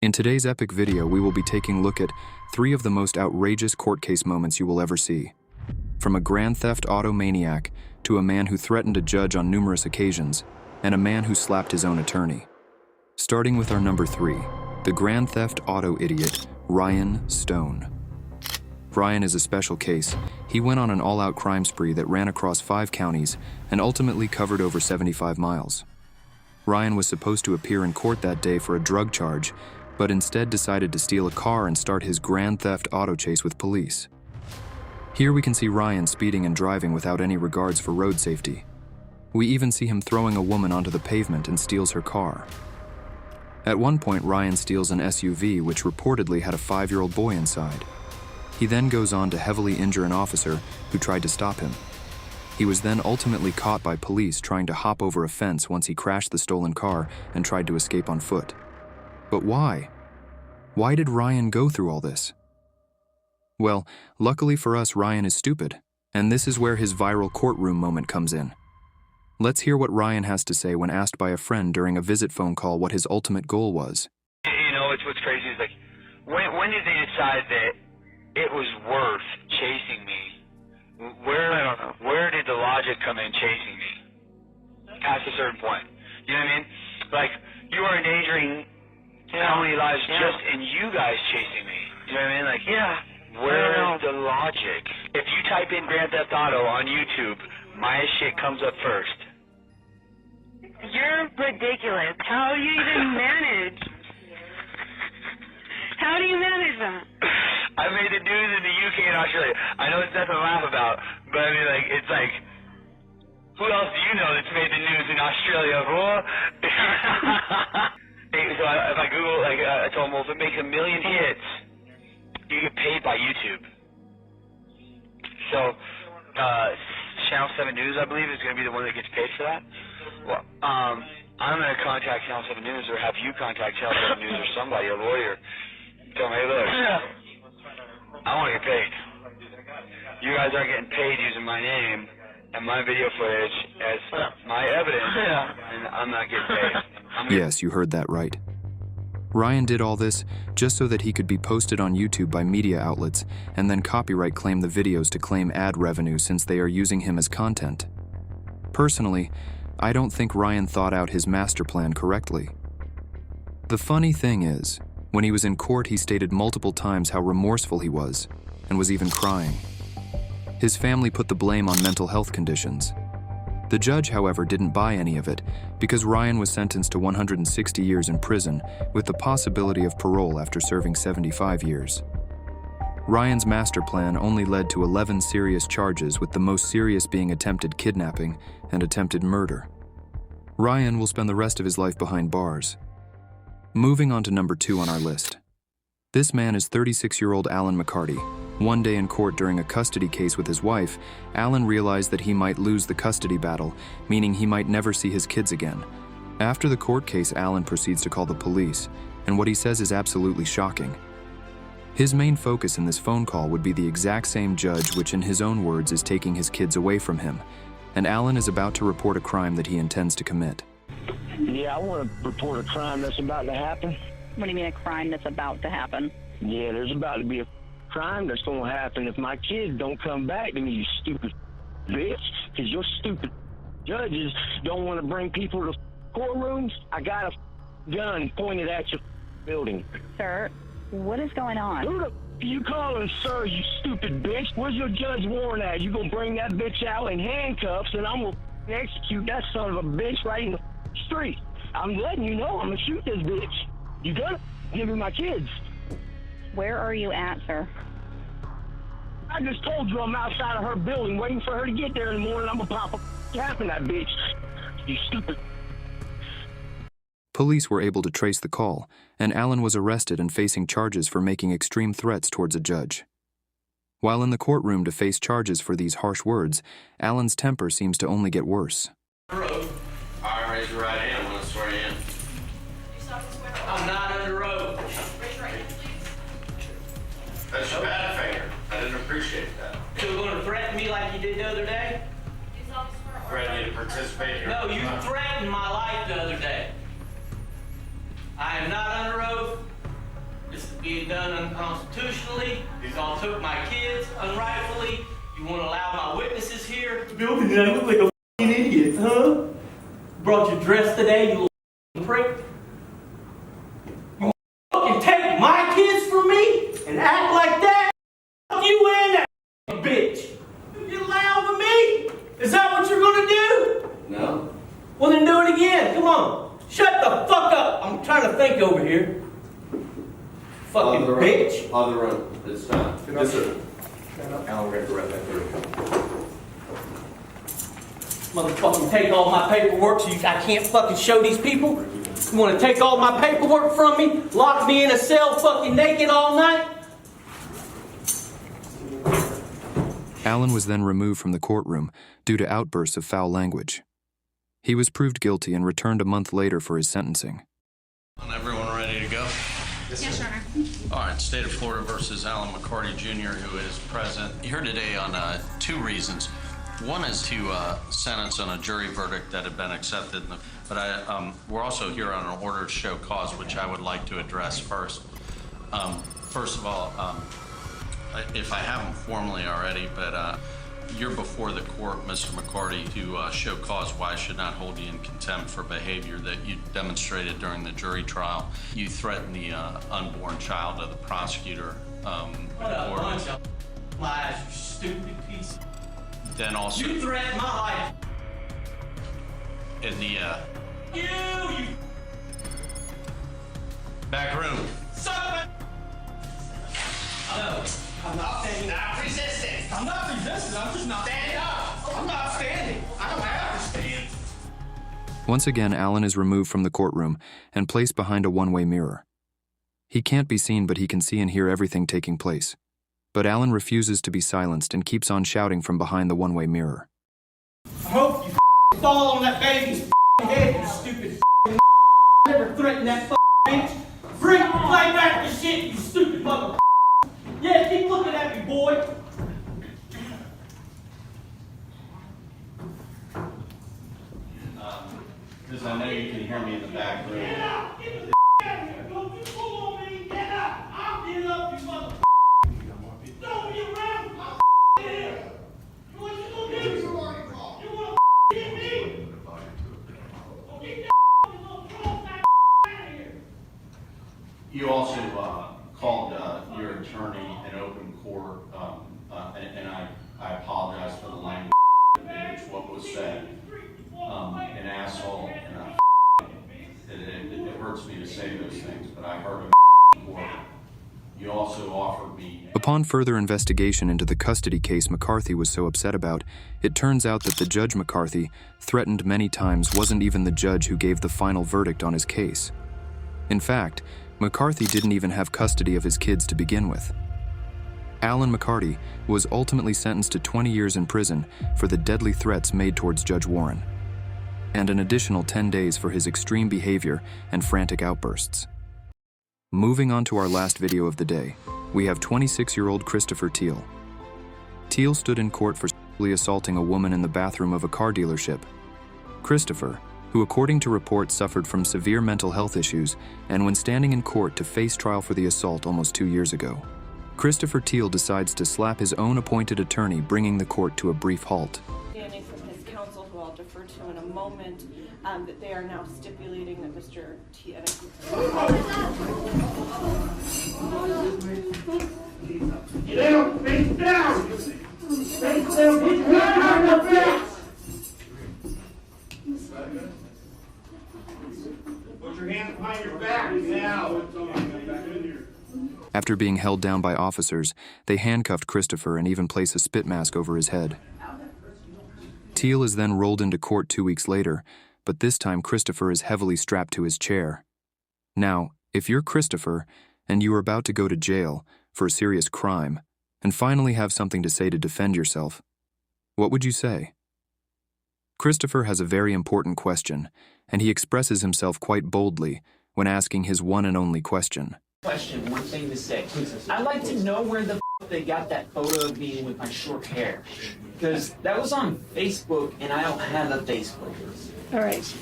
In today's epic video, we will be taking a look at 3 of the most outrageous court case moments you will ever see. From a grand theft auto maniac to a man who threatened a judge on numerous occasions, and a man who slapped his own attorney. Starting with our number 3, the grand theft auto idiot, Ryan Stone. Ryan is a special case. He went on an all-out crime spree that ran across 5 counties and ultimately covered over 75 miles. Ryan was supposed to appear in court that day for a drug charge, but instead decided to steal a car and start his grand theft auto chase with police. Here we can see Ryan speeding and driving without any regards for road safety. We even see him throwing a woman onto the pavement and steals her car. At one point, Ryan steals an SUV which reportedly had a 5-year-old boy inside. He then goes on to heavily injure an officer who tried to stop him. He was then ultimately caught by police trying to hop over a fence once he crashed the stolen car and tried to escape on foot. But why? Why did Ryan go through all this? Well, luckily for us, Ryan is stupid, and this is where his viral courtroom moment comes in. Let's hear what Ryan has to say when asked by a friend during a visit phone call what his ultimate goal was. You know, what's crazy is like, when did they decide that it was worth chasing me? Where did the logic come in chasing me? Past a certain point. You know what I mean? Like, you are endangering how many lives just in you guys chasing me? You know what I mean? Like, where's the logic? If you type in Grand Theft Auto on YouTube, my shit comes up first. You're ridiculous. How do you even manage? How do you manage that? I made the news in the UK and Australia. I know it's nothing to laugh about, but I mean, like, it's like, who else do you know that's made the news in Australia, bro? Hey, so if I Google, like, I told him, well, if it makes 1 million hits, you get paid by YouTube. So, Channel 7 News, I believe, is going to be the one that gets paid for that. Well, I'm going to contact Channel 7 News, or have you contact Channel 7 News or somebody, a lawyer. Tell them, hey, look, I want to get paid. You guys aren't getting paid using my name and my video footage as my evidence, and I'm not getting paid. Yes, you heard that right. Ryan did all this just so that he could be posted on YouTube by media outlets and then copyright claim the videos to claim ad revenue since they are using him as content. Personally, I don't think Ryan thought out his master plan correctly. The funny thing is, when he was in court, he stated multiple times how remorseful he was and was even crying. His family put the blame on mental health conditions. The judge, however, didn't buy any of it because Ryan was sentenced to 160 years in prison with the possibility of parole after serving 75 years. Ryan's master plan only led to 11 serious charges, with the most serious being attempted kidnapping and attempted murder. Ryan will spend the rest of his life behind bars. Moving on to number 2 on our list. This man is 36-year-old Alan McCarty. One day in court during a custody case with his wife, Alan realized that he might lose the custody battle, meaning he might never see his kids again. After the court case, Alan proceeds to call the police, and what he says is absolutely shocking. His main focus in this phone call would be the exact same judge which, in his own words, is taking his kids away from him, and Alan is about to report a crime that he intends to commit. Yeah, I want to report a crime that's about to happen. What do you mean a crime that's about to happen? Yeah, there's about to be a crime that's going to happen if my kids don't come back to me, you stupid bitch. Because your stupid judges don't want to bring people to courtrooms. I got a gun pointed at your building. Sir, what is going on? Who the you calling, sir, you stupid bitch? Where's your judge warrant at? You going to bring that bitch out in handcuffs and I'm going to execute that son of a bitch right in the street. I'm letting you know I'm going to shoot this bitch. You gonna give me my kids? Where are you at, sir? I just told you I'm outside of her building waiting for her to get there in the morning. I'm gonna pop a cap in that bitch. You stupid. Police were able to trace the call, and Alan was arrested and facing charges for making extreme threats towards a judge. While in the courtroom to face charges for these harsh words, Alan's temper seems to only get worse. All right, raise your right hand. I'm gonna swear you in. I'm not under oath. Raise your right hand, please. That's your bad finger. I didn't appreciate that. So you're going to threaten me like you did the other day? These officers are Threaten you to participate in your... No, you threatened my life the other day. I am not under oath. being done unconstitutionally. Y'all took my kids unrightfully. You want to allow my witnesses here? Building it, I look like a f***ing idiot, huh? Brought your dress today, you little prick. You fucking take my kids from me and act like that? Fuck you and that bitch. You loud with me? Is that what you're gonna do? No. Well, then do it again. Come on. Shut the fuck up. I'm trying to think over here. Fucking bitch. Other room. It's done. Yes, sir. Alan, we're going to wrap that through. Motherfucking take all my paperwork so I can't fucking show these people? You want to take all my paperwork from me? Lock me in a cell fucking naked all night? Alan was then removed from the courtroom due to outbursts of foul language. He was proved guilty and returned a month later for his sentencing. Everyone ready to go? Yes, Your Honor. All right, State of Florida versus Alan McCarty Jr., who is present here today on two reasons. One is to sentence on a jury verdict that had been accepted, but we're also here on an order to show cause, which I would like to address first. First of all, if I haven't formally already, but you're before the court, Mr. McCarty, to show cause why I should not hold you in contempt for behavior that you demonstrated during the jury trial. You threatened the unborn child of the prosecutor. What a bunch of lies, you stupid piece. Then also You threatened my life. in the You back room. son of a... No, I'm not standing. Stop resisting. I'm not resisting. I'm just not standing up. I'm not standing. I don't have to stand. Once again, Alan is removed from the courtroom and placed behind a one-way mirror. He can't be seen, but he can see and hear everything taking place. But Alan refuses to be silenced and keeps on shouting from behind the one-way mirror. I hope you fall on that baby's head, you stupid never threaten that bitch. Bring play back the shit, you stupid mother. Yeah, keep looking at me, boy. Because I know you can hear me in the back room. Get out! Get the out of here! Don't you pull on me! Get out! I'll get up, you mother. Don't be around! I'll here! What you gonna do? You wanna hit me? Don't get that gonna throw that out of here! You also called your attorney in open court, and I apologize for the language in which what was said. An asshole, and it hurts me to say those things, but I heard him in court. You also offered me... Upon further investigation into the custody case McCarthy was so upset about, it turns out that the Judge McCarthy, threatened many times, wasn't even the judge who gave the final verdict on his case. In fact, McCarthy didn't even have custody of his kids to begin with. Alan McCarty was ultimately sentenced to 20 years in prison for the deadly threats made towards Judge Warren, and an additional 10 days for his extreme behavior and frantic outbursts. Moving on to our last video of the day, we have 26-year-old Christopher Teal. Teal stood in court for sexually assaulting a woman in the bathroom of a car dealership. Christopher, who according to reports suffered from severe mental health issues and when standing in court to face trial for the assault almost 2 years ago, Christopher Teal decides to slap his own appointed attorney, bringing the court to a brief halt. Standing from his counsel, who I'll defer to in a moment, that they are now stipulating that Mr. T. Get down! Face down! Face down! Put your hand on your face! Put your hand behind your back now! After being held down by officers, they handcuffed Christopher and even placed a spit mask over his head. Teal is then rolled into court 2 weeks later, but this time Christopher is heavily strapped to his chair. Now, if you're Christopher and you are about to go to jail for a serious crime and finally have something to say to defend yourself, what would you say? Christopher has a very important question, and he expresses himself quite boldly when asking his one and only question. One thing to say. I'd like to know where the they got that photo of me with my short hair. Because that was on Facebook, and I don't have a Facebook. All right.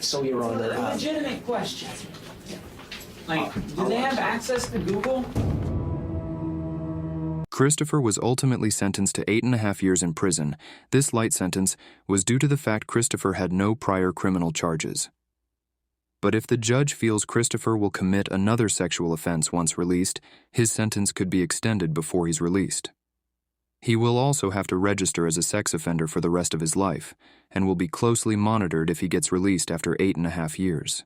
So you're on the... legitimate question. Like, do they have access to Google? Christopher was ultimately sentenced to 8.5 years in prison. This light sentence was due to the fact Christopher had no prior criminal charges. But if the judge feels Christopher will commit another sexual offense once released, his sentence could be extended before he's released. He will also have to register as a sex offender for the rest of his life, and will be closely monitored if he gets released after 8.5 years.